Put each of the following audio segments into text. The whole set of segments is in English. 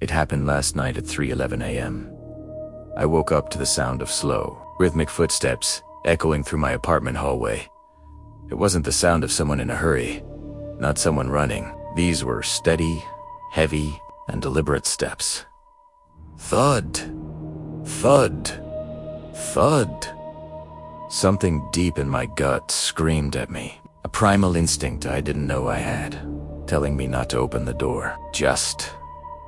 It happened last night at 3:11 a.m. I woke up to the sound of slow, rhythmic footsteps echoing through my apartment hallway. It wasn't the sound of someone in a hurry, not someone running. These were steady, heavy, and deliberate steps. Thud, thud, thud. Something deep in my gut screamed at me, a primal instinct I didn't know I had, telling me not to open the door. Just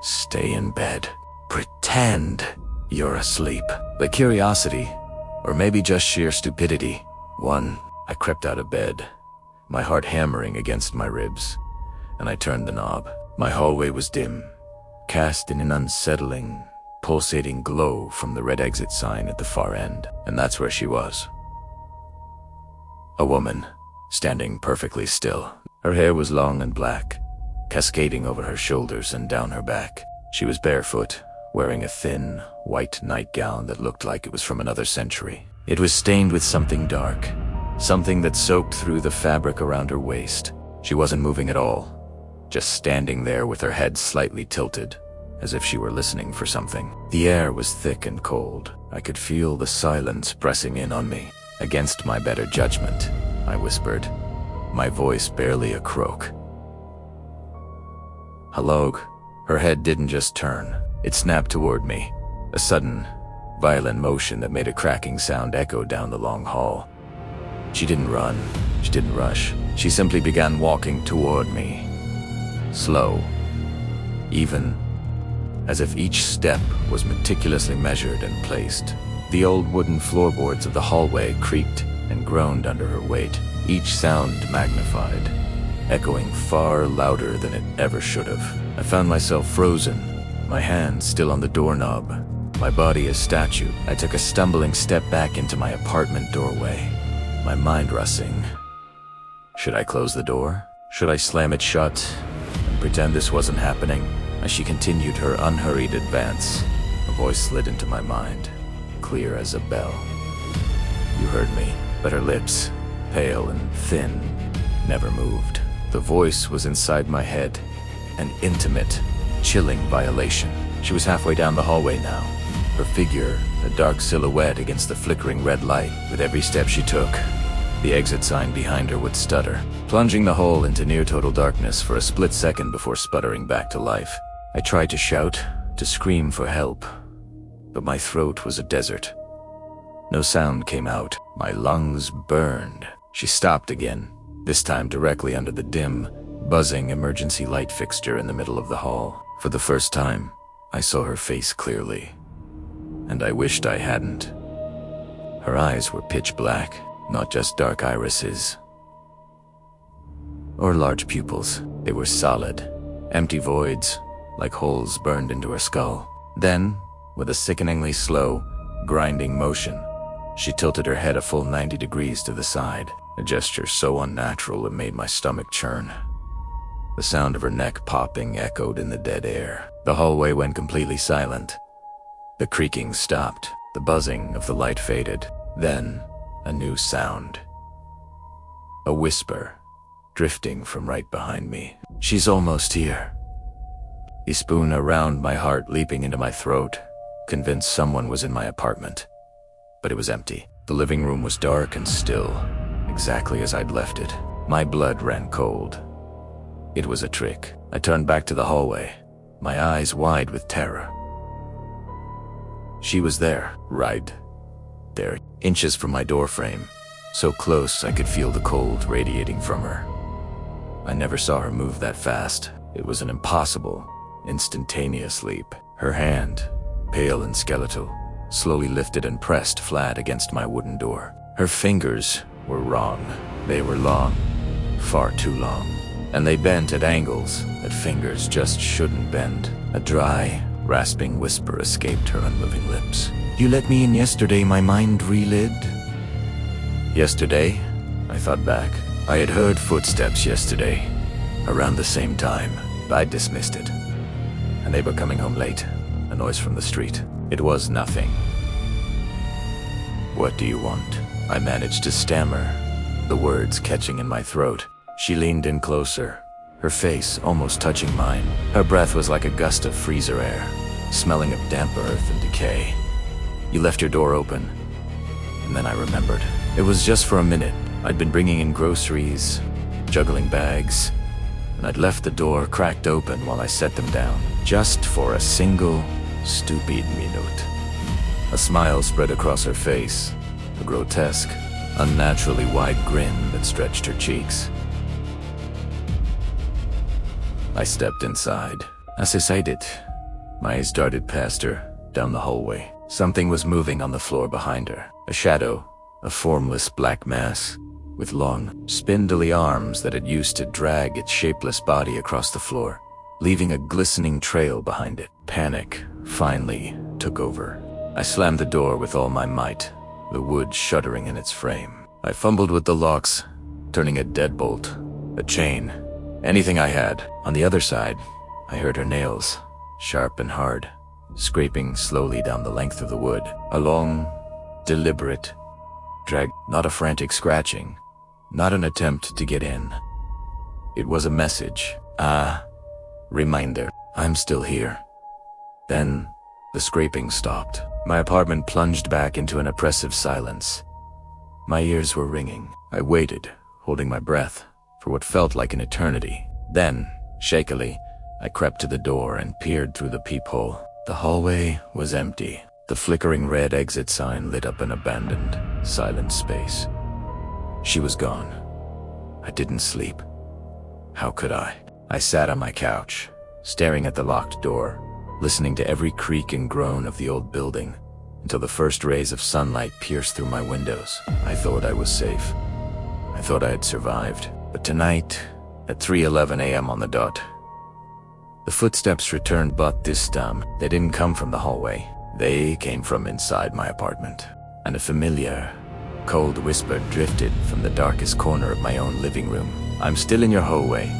stay in bed. Pretend you're asleep. The curiosity, or maybe just sheer stupidity, won. I crept out of bed, my heart hammering against my ribs, and I turned the knob. My hallway was dim, cast in an unsettling, pulsating glow from the red exit sign at the far end, and that's where she was. A woman, standing perfectly still. Her hair was long and black, cascading over her shoulders and down her back. She was barefoot, wearing a thin, white nightgown that looked like it was from another century. It was stained with something dark, something that soaked through the fabric around her waist. She wasn't moving at all, just standing there with her head slightly tilted, as if she were listening for something. The air was thick and cold. I could feel the silence pressing in on me. Against my better judgment, I whispered, my voice barely a croak. Hello. Her head didn't just turn, it snapped toward me. A sudden, violent motion that made a cracking sound echo down the long hall. She didn't run, she didn't rush. She simply began walking toward me. Slow, even, as if each step was meticulously measured and placed. The old wooden floorboards of the hallway creaked and groaned under her weight, each sound magnified, echoing far louder than it ever should have. I found myself frozen, my hand still on the doorknob, my body a statue. I took a stumbling step back into my apartment doorway, my mind racing. Should I close the door? Should I slam it shut and pretend this wasn't happening? As she continued her unhurried advance, a voice slid into my mind, clear as a bell. You heard me, but her lips, pale and thin, never moved. The voice was inside my head, an intimate, chilling violation. She was halfway down the hallway now, her figure a dark silhouette against the flickering red light. With every step she took, the exit sign behind her would stutter, plunging the hole into near-total darkness for a split second before sputtering back to life. I tried to shout, to scream for help, but my throat was a desert. No sound came out. My lungs burned. She stopped again, this time directly under the dim, buzzing emergency light fixture in the middle of the hall. For the first time, I saw her face clearly, and I wished I hadn't. Her eyes were pitch black, not just dark irises or large pupils. They were solid, empty voids, like holes burned into her skull. Then, with a sickeningly slow, grinding motion, she tilted her head a full 90 degrees to the side, a gesture so unnatural it made my stomach churn. The sound of her neck popping echoed in the dead air. The hallway went completely silent. The creaking stopped, the buzzing of the light faded. Then, a new sound. A whisper, drifting from right behind me. She's almost here. A spoon around my heart leaping into my throat, convinced someone was in my apartment. But it was empty. The living room was dark and still, exactly as I'd left it. My blood ran cold. It was a trick. I turned back to the hallway, my eyes wide with terror. She was there, right there, inches from my doorframe, so close I could feel the cold radiating from her. I never saw her move that fast. It was an impossible, instantaneous leap. Her hand, pale and skeletal, slowly lifted and pressed flat against my wooden door. Her fingers were wrong. They were long, far too long, and they bent at angles that fingers just shouldn't bend. A dry, rasping whisper escaped her unmoving lips. You let me in yesterday, my mind relid. Yesterday? I thought back. I had heard footsteps yesterday, around the same time. I dismissed it. A neighbor coming home late, a noise from the street. It was nothing. What do you want? I managed to stammer, the words catching in my throat. She leaned in closer, her face almost touching mine. Her breath was like a gust of freezer air, smelling of damp earth and decay. You left your door open, and then I remembered. It was just for a minute. I'd been bringing in groceries, juggling bags, and I'd left the door cracked open while I set them down, just for a single, stupid minute. A smile spread across her face, a grotesque, unnaturally wide grin that stretched her cheeks. I stepped inside. As I said it, my eyes darted past her, down the hallway. Something was moving on the floor behind her. A shadow, a formless black mass, with long, spindly arms that had used to drag its shapeless body across the floor, leaving a glistening trail behind it. Panic finally took over. I slammed the door with all my might, the wood shuddering in its frame. I fumbled with the locks, turning a deadbolt, a chain, anything I had. On the other side, I heard her nails, sharp and hard, scraping slowly down the length of the wood. A long, deliberate drag, not a frantic scratching, not an attempt to get in. It was a message, a reminder. I'm still here. Then, the scraping stopped. My apartment plunged back into an oppressive silence. My ears were ringing. I waited, holding my breath, for what felt like an eternity. Then, shakily, I crept to the door and peered through the peephole. The hallway was empty. The flickering red exit sign lit up an abandoned, silent space. She was gone. I didn't sleep. How could I? I sat on my couch, staring at the locked door, listening to every creak and groan of the old building, until the first rays of sunlight pierced through my windows. I thought I was safe. I thought I had survived. But tonight, at 3:11 a.m. on the dot, the footsteps returned, but this time, they didn't come from the hallway. They came from inside my apartment, and a familiar, cold whisper drifted from the darkest corner of my own living room. I'm still in your hallway.